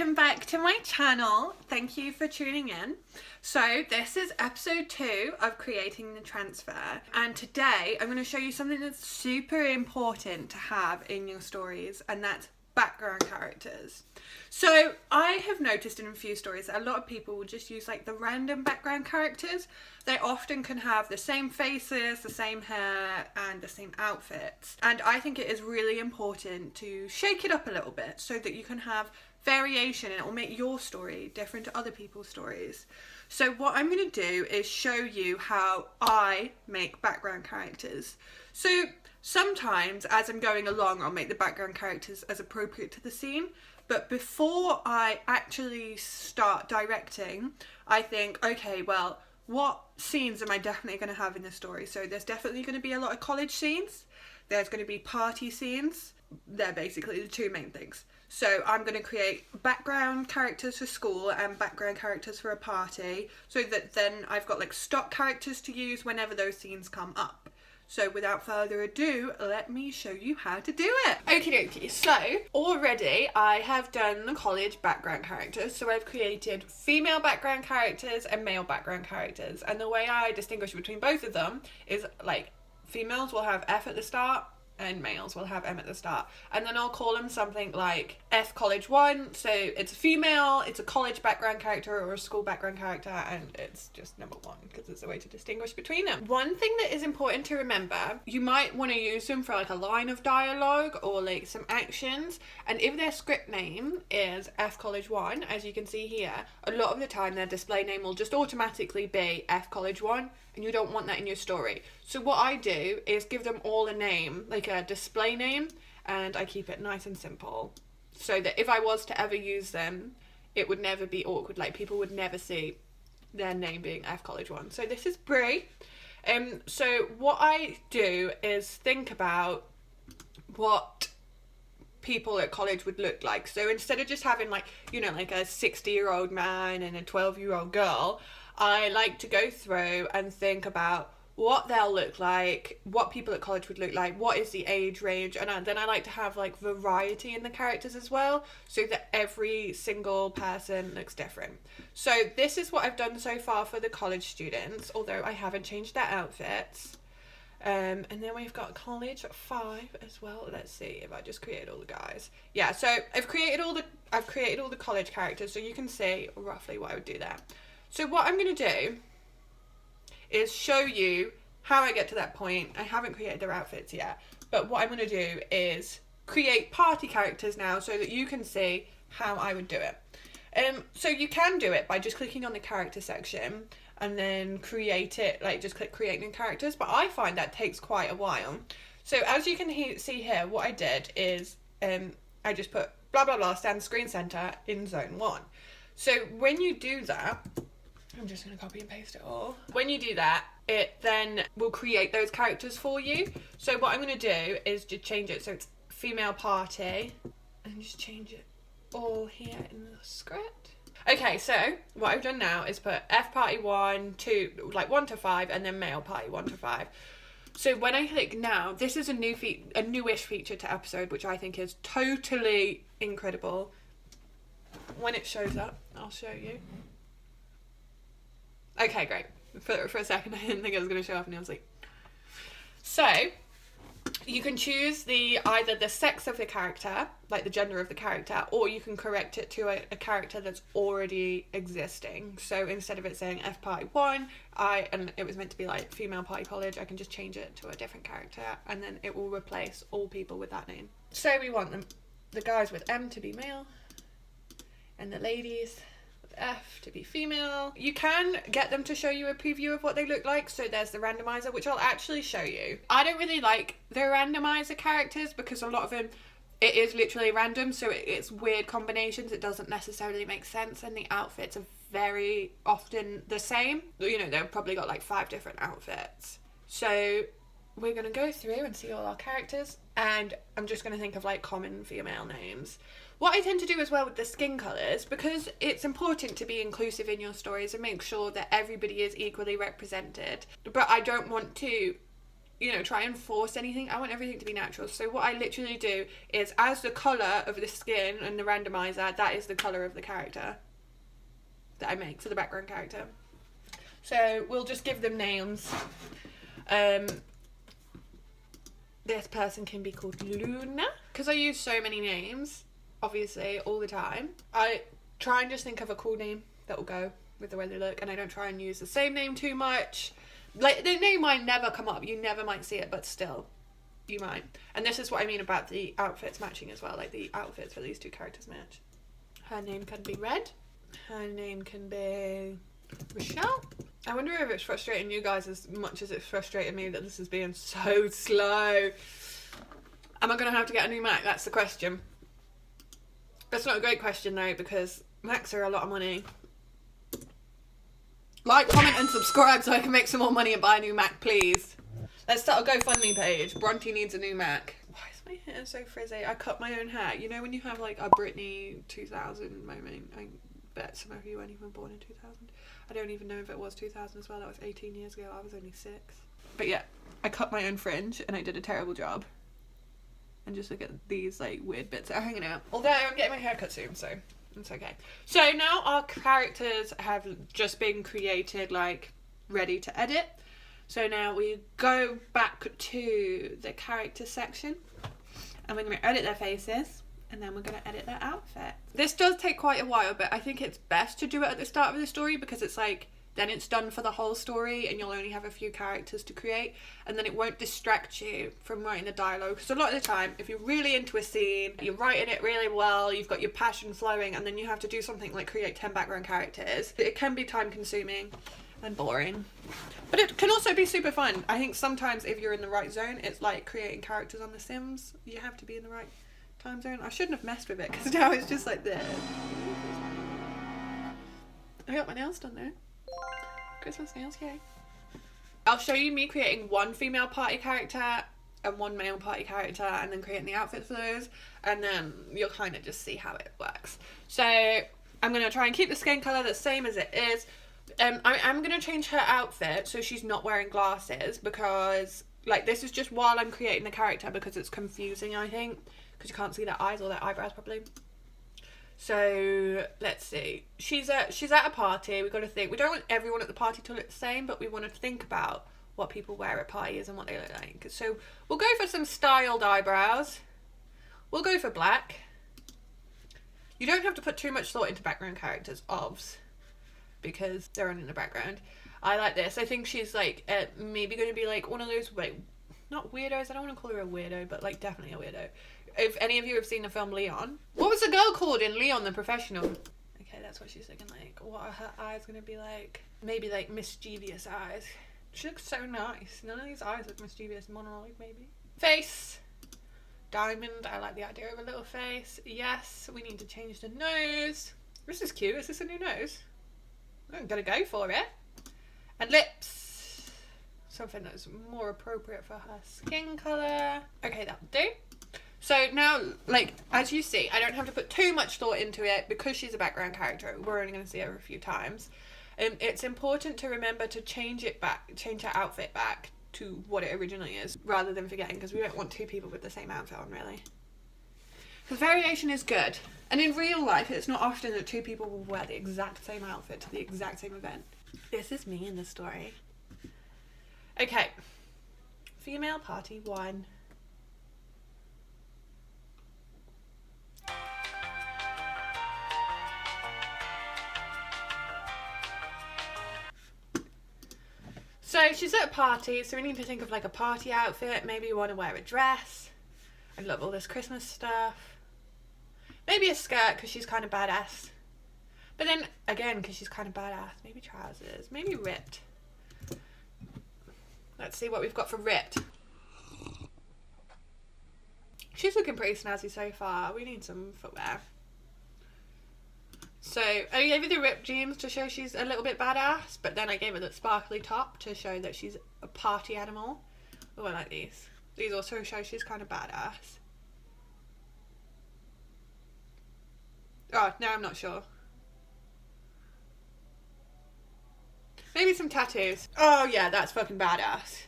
welcome back to my channel. Thank you for tuning in. So this is episode 2 of Creating the Transfer, and today I'm going to show you something that's super important to have in your stories, and that's background characters. So I have noticed in a few stories that a lot of people will just use like the random background characters. They often can have the same faces, the same hair, and the same outfits. And I think it is really important to shake it up a little bit so that you can have variation and it will make your story different to other people's stories. So what I'm going to do is show you how I make background characters. So sometimes as I'm going along, I'll make the background characters as appropriate to the scene. But before I actually start directing, I think, okay, well, what scenes am I definitely going to have in the story? So there's definitely going to be a lot of college scenes. There's going to be party scenes. They're basically the two main things. So I'm going to create background characters for school and background characters for a party, so that then I've got like stock characters to use whenever those scenes come up. So without further ado, let me show you how to do it. Okie dokie, so already I have done the college background characters. So I've created female background characters and male background characters. And the way I distinguish between both of them is like females will have F at the start and males will have M at the start. And then I'll call them something like F College 1. So it's a female, it's a college background character or a school background character, and it's just number 1 because it's a way to distinguish between them. One thing that is important to remember, you might want to use them for like a line of dialogue or like some actions. And if their script name is F College 1, as you can see here, a lot of the time their display name will just automatically be F College 1. And you don't want that in your story. So what I do is give them all a name, like a display name, and I keep it nice and simple. So that if I was to ever use them, it would never be awkward, like people would never see their name being F College 1. So this is Brie. So what I do is think about what people at college would look like. So instead of just having like, you know, like a 60-year-old man and a 12-year-old girl, I like to go through and think about what they'll look like, what people at college would look like, what is the age range, and then I like to have like variety in the characters as well, so that every single person looks different. So this is what I've done so far for the college students, although I haven't changed their outfits. And then we've got college 5 as well. Let's see if I just create all the guys. Yeah, so I've created all the college characters, so you can see roughly what I would do there. So what I'm going to do is show you how I get to that point. I haven't created their outfits yet, but what I'm going to do is create party characters now so that you can see how I would do it. So you can do it by just clicking on the character section and then create it, like just click create new characters, but I find that takes quite a while. So as you can see here, what I did is I just put blah blah blah stand screen center in zone 1. So when you do that, I'm just going to copy and paste it all. When you do that, it then will create those characters for you. So what I'm going to do is just change it so it's female party and just change it all here in the script. Okay, so what I've done now is put F party 1 to like 1 to 5 and then male party 1 to 5. So when I click now, this is a newish feature to episode, which I think is totally incredible. When it shows up, I'll show you. Okay, great. For a second, I didn't think it was going to show up, and I was like... So, you can choose either the sex of the character, like the gender of the character, or you can correct it to a character that's already existing. So instead of it saying F party 1, and it was meant to be like female party college, I can just change it to a different character, and then it will replace all people with that name. So we want the guys with M to be male, and the ladies with F to be female. You can get them to show you a preview of what they look like. So there's the randomizer, which I'll actually show you. I don't really like the randomizer characters because a lot of them, it is literally random. So it's weird combinations. It doesn't necessarily make sense. And the outfits are very often the same. You know, they've probably got like 5 different outfits. So we're going to go through and see all our characters. And I'm just going to think of like common female names. What I tend to do as well with the skin colours, because it's important to be inclusive in your stories and make sure that everybody is equally represented, but I don't want to you know, try and force anything. I want everything to be natural. So what I literally do is, as the colour of the skin and the randomizer, that is the colour of the character that I make, so the background character. So we'll just give them names. This person can be called Luna, because I use so many names, obviously, all the time. I try and just think of a cool name that will go with the way they look, and I don't try and use the same name too much. Like, the name might never come up, you never might see it, but still, you might. And this is what I mean about the outfits matching as well, like the outfits for these two characters match. Her name can be Red. Her name can be Rochelle. I wonder if it's frustrating you guys as much as it's frustrated me that this is being so slow. Am I going to have to get a new Mac? That's the question. That's not a great question though, because Macs are a lot of money. Like, comment and subscribe so I can make some more money and buy a new Mac, please. Let's start a GoFundMe page. Bronte needs a new Mac. Why is my hair so frizzy? I cut my own hair. You know when you have like a Britney 2000 moment? I bet some of you weren't even born in 2000. I don't even know if it was 2000 as well. That was 18 years ago. I was only 6. But yeah, I cut my own fringe and I did a terrible job. And just look at these like weird bits that are hanging out. Although I'm getting my hair cut soon, so it's okay. So now our characters have just been created, like ready to edit. So now we go back to the character section and we're going to edit their faces and then we're going to edit their outfit. This does take quite a while, but I think it's best to do it at the start of the story because it's like, then it's done for the whole story and you'll only have a few characters to create, and then it won't distract you from writing the dialogue. Because a lot of the time, if you're really into a scene, you're writing it really well, you've got your passion flowing, and then you have to do something like create 10 background characters, it can be time consuming and boring. But it can also be super fun. I think sometimes if you're in the right zone, it's like creating characters on The Sims. You have to be in the right time zone. I shouldn't have messed with it because now it's just like this. I got my nails done though. Christmas nails, yay. I'll show you me creating one female party character and one male party character and then creating the outfits for those, and then you'll kind of just see how it works. So I'm going to try and keep the skin colour the same as it is. I'm going to change her outfit so she's not wearing glasses because like this is just while I'm creating the character because it's confusing, I think, because you can't see their eyes or their eyebrows properly. So let's see. She's at a party. We've got to think. We don't want everyone at the party to look the same, but we want to think about what people wear at parties and what they look like. So we'll go for some styled eyebrows. We'll go for black. You don't have to put too much thought into background characters, obvs, because they're on in the background. I like this. I think she's like maybe going to be like one of those, like, not weirdos. I don't want to call her a weirdo, but like definitely a weirdo. If any of you have seen the film Leon. What was the girl called in Leon the Professional? Okay, that's what she's looking like. What are her eyes going to be like? Maybe like mischievous eyes. She looks so nice. None of these eyes look mischievous. Monologue maybe. Face. Diamond. I like the idea of a little face. Yes, we need to change the nose. This is cute. Is this a new nose? I'm going to go for it. And lips. Something that's more appropriate for her skin colour. Okay, that'll do. So now, like, as you see, I don't have to put too much thought into it because she's a background character. We're only going to see her a few times. It's important to remember to change her outfit back to what it originally is, rather than forgetting, because we don't want two people with the same outfit on, really. Because variation is good. And in real life, it's not often that two people will wear the exact same outfit to the exact same event. This is me in the story. Okay. Female party 1. So she's at a party, so we need to think of like a party outfit. Maybe you want to wear a dress. I love all this Christmas stuff. Maybe a skirt because she's kind of badass. But then again, because she's kind of badass, maybe trousers, maybe ripped. Let's see what we've got for ripped. She's looking pretty snazzy so far. We need some footwear. So I gave her the ripped jeans to show she's a little bit badass, but then I gave her the sparkly top to show that she's a party animal. Oh, I like these. These also show she's kind of badass. Oh, no, I'm not sure. Maybe some tattoos. Oh yeah, that's fucking badass.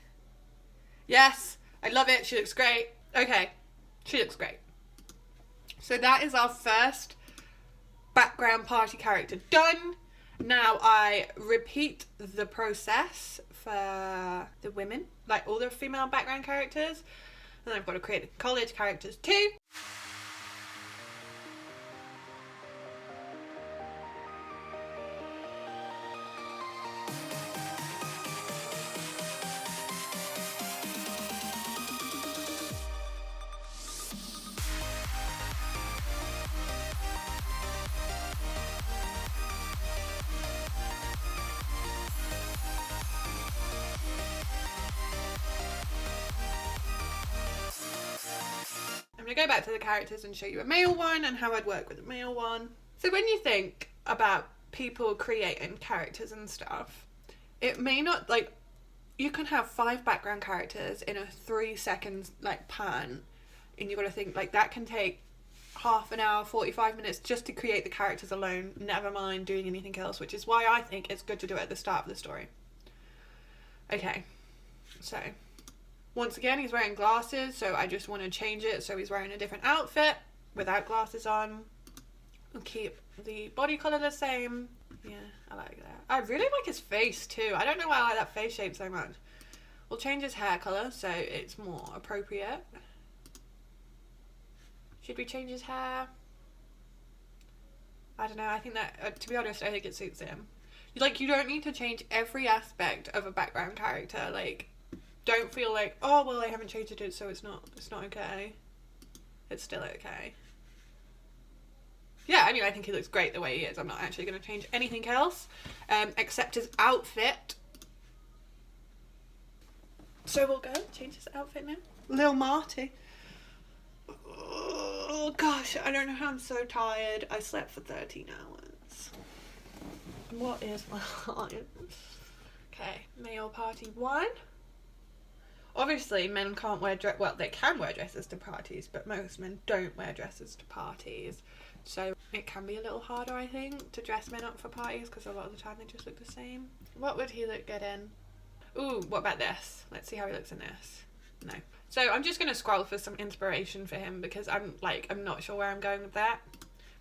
Yes, I love it. She looks great. Okay, she looks great. So that is our first background party character done. Now I repeat the process for the women, like all the female background characters. And I've got to create the college characters too. I'm going to go back to the characters and show you a male one and how I'd work with a male one. So when you think about people creating characters and stuff, it may not, like, you can have 5 background characters in a 3 seconds like pan, and you've got to think like that can take half an hour, 45 minutes just to create the characters alone, never mind doing anything else, which is why I think it's good to do it at the start of the story. Okay, so once again, he's wearing glasses, so I just want to change it so he's wearing a different outfit without glasses on. We'll keep the body colour the same. Yeah, I like that. I really like his face too. I don't know why I like that face shape so much. We'll change his hair colour so it's more appropriate. Should we change his hair? I don't know. I think that, to be honest, I think it suits him. Like, you don't need to change every aspect of a background character. Like, don't feel like, oh, well, I haven't changed it, so it's not okay. It's still okay. Yeah, I mean, I think he looks great the way he is. I'm not actually going to change anything else, except his outfit. So we'll go change his outfit now. Lil Marty. Oh, gosh, I don't know how I'm so tired. I slept for 13 hours. What is my life? Okay, male party 1. Obviously, men can't wear well, they can wear dresses to parties, but most men don't wear dresses to parties. So it can be a little harder, I think, to dress men up for parties because a lot of the time they just look the same. What would he look good in? Ooh, what about this? Let's see how he looks in this. No. So I'm just going to scroll for some inspiration for him because I'm not sure where I'm going with that.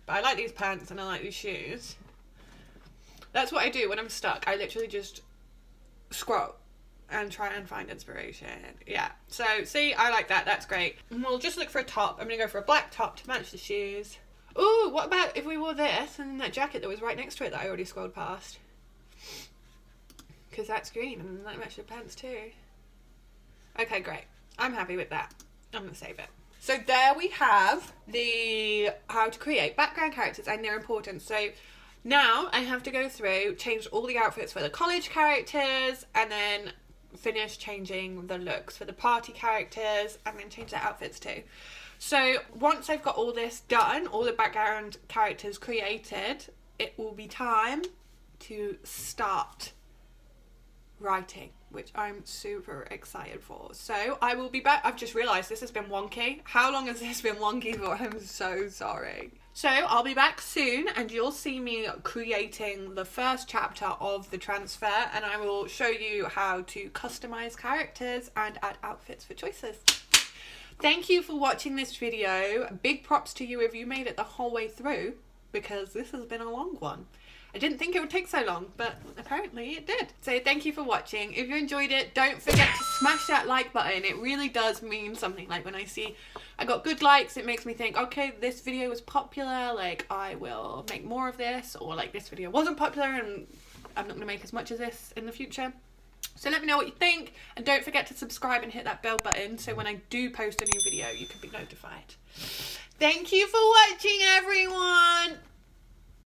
But I like these pants and I like these shoes. That's what I do when I'm stuck. I literally just scroll and try and find inspiration. Yeah, so see, I like that. That's great. And we'll just look for a top. I'm gonna go for a black top to match the shoes. Ooh, what about if we wore this and that jacket that was right next to it that I already scrolled past? Because that's green and that matches the pants too. Okay, great. I'm happy with that. I'm gonna save it. So there we have the how to create background characters and their importance. So now I have to go through, change all the outfits for the college characters, and then finish changing the looks for the party characters, and then change their outfits too. So once I've got all this done, all the background characters created, it will be time to start writing, which I'm super excited for. So I will be back. I've just realised this has been wonky. How long has this been wonky for? I'm so sorry. So I'll be back soon and you'll see me creating the first chapter of the transfer, and I will show you how to customize characters and add outfits for choices. Thank you for watching this video. Big props to you if you made it the whole way through, because this has been a long one. I didn't think it would take so long, but apparently it did. So thank you for watching. If you enjoyed it, don't forget to smash that like button. It really does mean something. Like when I see I got good likes, it makes me think, okay, this video was popular, like I will make more of this, or like this video wasn't popular and I'm not gonna make as much of this in the future. So let me know what you think, and don't forget to subscribe and hit that bell button so when I do post a new video, you can be notified. Thank you for watching, everyone.